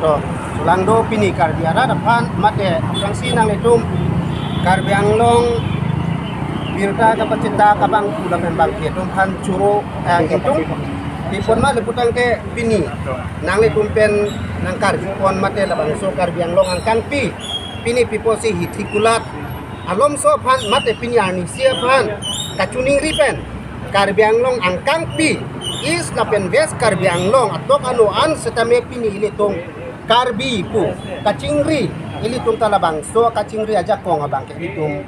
to sulangdo pini karbiara depan mate yang sinang itu karbianglong birta kapacita kabang pulang bangke itu han curu itu tipon mah leputang ke pini nang pen nang karbon mate labang so karbianglong angkang pini piposi hitikulat alom so pan mate pini ani sia pan kacuning ripen karbianglong angkang is lapen ves karbianglong atau anuan setame pini ilitong karbi pu kacingri ilitong talabang so kacingri aja kong abang ke ilitong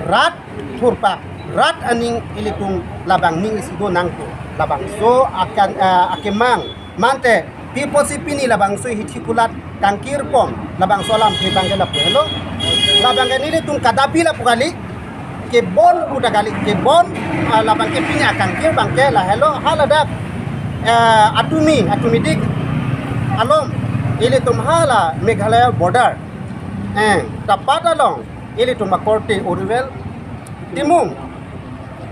rat purpa rat aning ilitong labang ning isido nangko labang so akan akemang mante pipo si pini labang so hitikulat kangkir pom labang so alam pe bangke la puelo labang ke ilitong kadapi la pukali kebon udah kali kebon labang ke pini kangkir bangke la hello haladak atumi dik alom ili tumhala Meghalaya border tapat along ili tumakorte urwel timung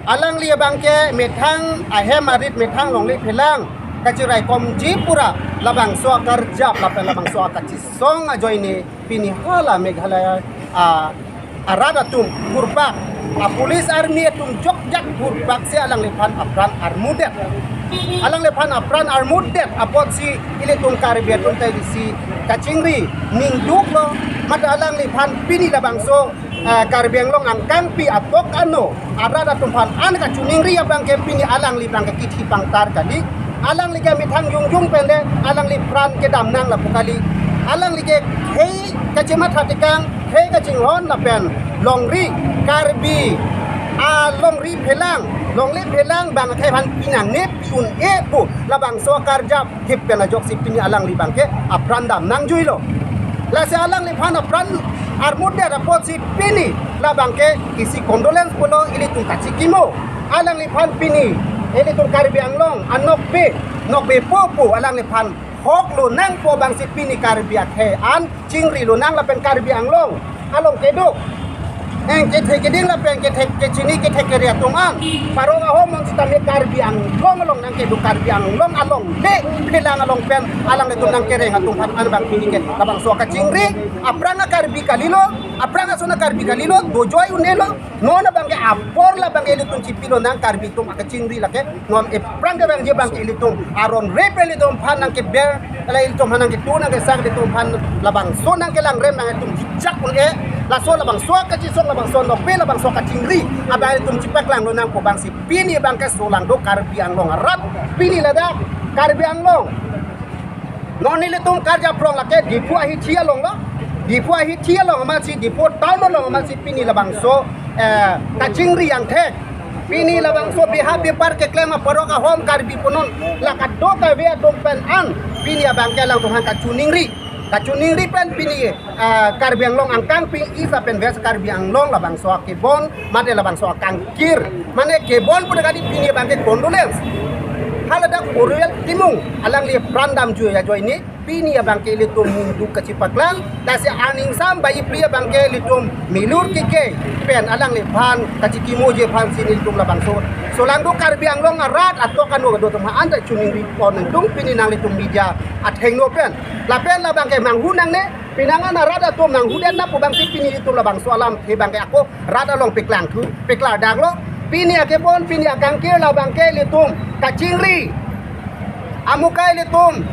alang liya bangke methang ahem arit methang longli phelang kacirai komji pura labang so karjap labang so kacisong ajoini pini hala Meghalaya arada tum purbak pulis army tum jokjak purbak se alang lipan apran armudet alang lepan apran armudet apot si ili tung karibia tung tay si kacingri ningduk lo mata alang lepan pini labang so karbianglong angkang pi atok ano arada tumpan an kacuningri abang ke pini alang li bang ke kiti pangtar kali alang li kami thang yung pende alang li pran ke damnang la pukali alang li ke hei kacemat hatikang hei kacinghon la pen longri karbi longri phelang bang kai pan pinang ne piun pu labang so karjap hip pena jok si pini alang li bangke apran dam nang juilo la se alang li pan apran armude rapot si pini labang ke isi condolence polo ili tung kacikimo alang li pan pini ili tung karbianglong anok be popo alang li pan hok lo nang po bang si pini karbiak he an cingri lo nang la pen karbianglong along keduk ke keding la pen ke cini ke keria tuman parong ahom mong sitame karbiang long nang ke du karbiang long along le pelang along pen alang le tunang kere hatung pan an bang pini ke labang so ka cingri apranga karbi kalilo apranga sona karbi kalilo dojoy unelo nona bang ke apor la bang elitung cipilo nang karbi tum ka cingri la ke non e pranga bang je bang ke elitung aron repel elitung pan nang ke ber ala elitung hanang ke tunang ke sang elitung pan labang so nang ke lang rem nang elitung dijak un la so labang so ka ci so labang so nok pe labang so ka cingri abang elitung cipak lang nang ko bang si pini bang ke so lang do karbi ang long rat pini la da karbi ang long non elitung karja prong la ke dipu ahi thia long lo dipu ahi thia long ma si dipu taun long ma si pini labang so ka cingri yang thek pini labang so biha par ke klema paroka home karbi punon la ka do ka ve dom pen an pini abang ke lang tuhan ka cuningri pen pini karbianglong angkang ping isa pen ves karbianglong labang so kebon mate labang so kangkir mane kebon pun kali pini abang ke condolence haladak urwel timung alang li prandam ju ya jo ini pini abang ke litum mundu kacipaklan dasi aning sam bayi pria bang ke litum milur kike pen alang li pan kacikimo je pan sini litum labang so lang do karbianglong arat atau kanu do tuma anda cuning ripon dung pini nang litum media at hengno pen la pen labang ke manghunang ne pinangan arat atau manghudan na po bang si pini litum labang so alam he bang ke ako rada long piklang tu piklar daglo pini akebon pini akangkir labang ke litum kacingri amukai litum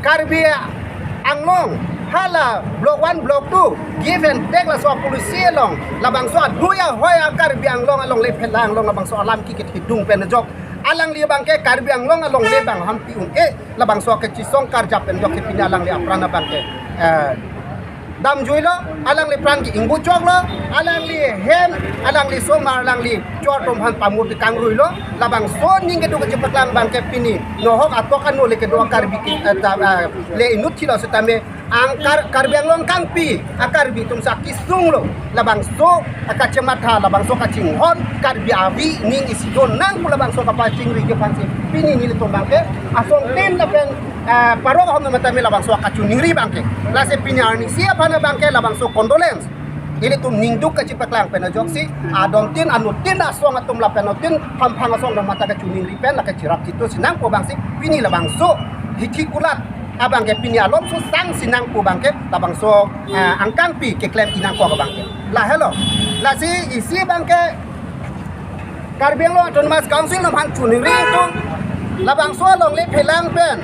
karbi anglong hala blok 1 blok 2 give and take la so polisi long labang so duya hoya karbi anglong along le phelang long labang so alam ki hidung pen jok alang li bang ke karbi anglong along le bang hampi labang so ke cisong karjap pen jok ke pinalang li aprana bang ke dam juilo alang li pran ki ingbu chok lo alang li hem alang li somar alang li chor tom han pamut kang ruilo labang so ning ke do ke cepatlang bang ke pini no hok atok anu le ke do karbi le inut chilo setame angkar karbianglong kangpi akarbi tum sakisung lo labang so akacematha labang so kacinghon karbi avi ning isidon nang pula bang so kapacing ri ke pansi pini ni le bang ke asong tin lapen parok hom matame labang so kacuning ri bang ke la se pinyar ni sia pana bang ke labang so condolence ili tum ningduk ka cipaklang pena joksi adon tin anu tin asong atum la penotin pampang asong do mata ka cuning ri pen la ka cirap itu sinang po bang si pini labang so hikikulat abang ke pini alom so sang sinang pu bangke labang so angkang pi ke klaim inang ko bangke la hello la si isi bangke Karbiang lo autonomous council nom han chuning ring tung labang so long le phelang pen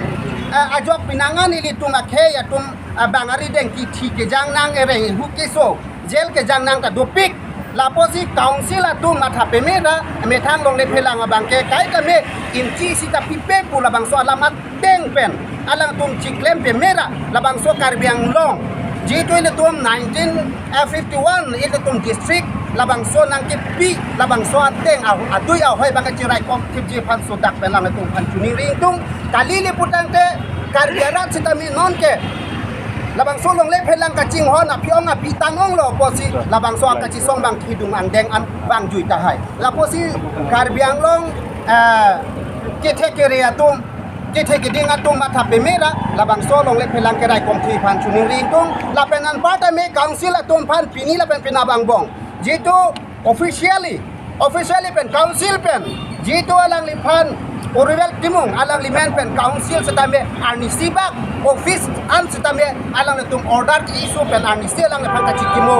ajok pinangan ili tum akhe ya tum bangari deng ki thi ke jang nang ere hu ke so jel ke jang nang ta dopik laposi council atum matha pemera methang long le phelang bangke kai ka me inchi sita pipe pu labang so alamat deng pen alang tum chiklem pemera labang so Karbiang long G2 ile tum 1951 ile tum district labang so nang ke pi labang so ateng au adui au hoi bang chirai kom tip pan so dak pelang tum pan chuning ring tung kali liputan te Karbiarat sitami non ke labang so long le phelang ka ching hon apiong api tanong lo posi labang so ka chi song bang hidung ang deng an bang jui ta hai la posi Karbiang long ke thekere atum ke theke ding atum matha pemera labang so long le phelang ke rai kom thi pan chuning ring tung la penan parta me council atum pan pini la pen pinabang bong jitu officially pen council pen jitu alang lipan Oriwel Timung alang limen pen council setame arnisibak office an setame alang letum order isu pen arnisi alang lepan kacikimo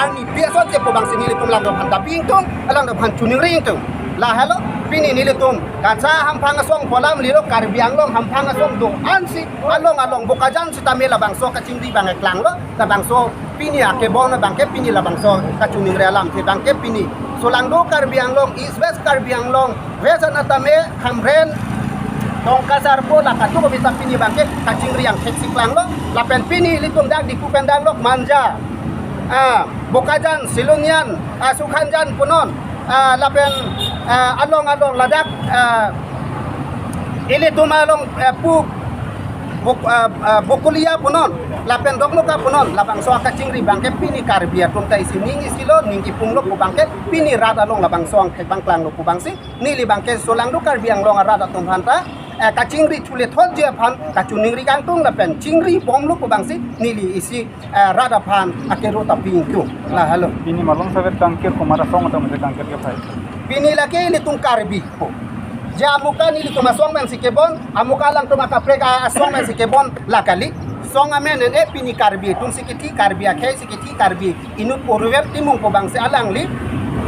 arni biasa je pobang sini letum lang lepan taping tung alang lepan chuning ring tung la hello pini ni letum kaca hampang asong polam liro Karbiang long hampang asong do ansi along bokajan setame labang so kacing di bang eklang lo labang so pini akebon bangke pini labang so kacuning realam te bangke pini Solangdo Karbiang long East West Karbiang long West Anatame Hamren Tong Kasar po la katu ko bisa pini bangke kacing riang seksi klang lo lapen pini litung dak di kupendang lo manja Bokajan Silunyan Sukhanjan punon lapen along ladak ili tumalong pu Bokulia punon lapen doknoka punon labang so kacing ri bangke pini Karbia tum tai sining isilo ningki punglo ku bangke pini rada long labang so ang bang klang lo ku bangsi nili bangke solang do Karbiang long rada tum hanta kacing ri chule thol je phan kachuning ri kang tung lapen chingri bom lo ku bangsi nili isi rada phan akero ta ping tu la halo Pini malong saber kangkir kumara song atau mesti kangkir ke pai. pini lake ili tung Karbi po jamuka nili tumasong men sikebon amuka lang tumakapreka asong men sikebon lakali song amen en pini Karbi tum sikiti Karbi akhe sikiti Karbi inut Oriwel Timung po bangsi alang li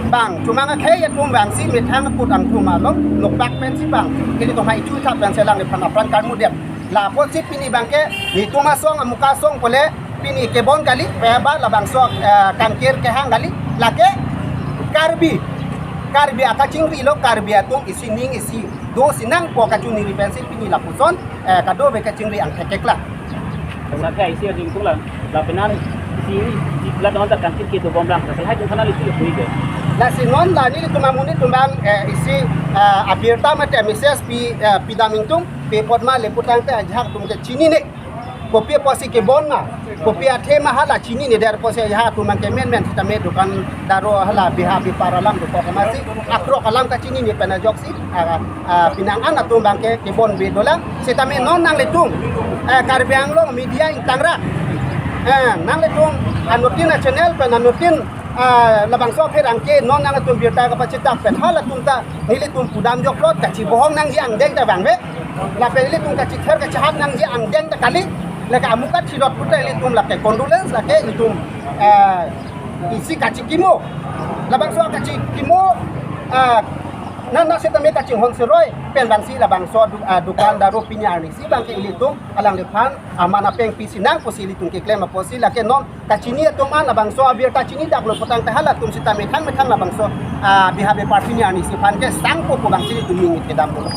bang cuma ngakhe ya tum bangsi methang put ang tumalong lokbak men si bang ili tum hai chu thap bang selang li panapran kan mudet la po si pini bangke ni tumasong amuka song pole pini kebon kali peba labang so kangkir ke hang kali lake Karbi akacing ri lo Karbi atung isi ning isi do sinang po kacuni ripensi pini lapuson kado be kacing ri ang tekekla Sakai isi ring tu lah, penan isi la don tak kangkit gitu bomblang. Selesai tu sana isi pui ke. la singon la ni tumamuni tumbang isi abirta mate mrs pi damingtung pe podma leputang te ajak tum ke chini ne kopi posi ke bonna kopi athe mahala chini ne dar posi ya tu man ke men kita me dukan daro hala biha bi paralam do kamasi akro kalam ka chini ne pena joksi pinangan atu bang ke bon be dolang sitame non nang letung Karbiang long media intangra nang letung anutin channel pen anutin labang so pherang ke non nang tum birta ka pachita pen hala tum ta nili tum pudam jok lot ka chi bohong nang ji ang deng ta bang be la pe nili tum ka chi ther ka chahat nang ji ang deng ta kali la ka amuka chi dot putai nili tum la ke condolence la ke tum isi ka chi kimo labang so ka chi kimo nan na seta me ka ching hon seroi pen bang si labang so dukan daro pinyar ni si bang ke ilitung alang lepan amana peng pisinang posi ilitung ke klema posi la ke non ka chini tum an labang so abir ka chini dak lo potang tahala tum sita me thang labang so bihabe partinyar ni si pan ke sang po bang si tum ni ke dam lo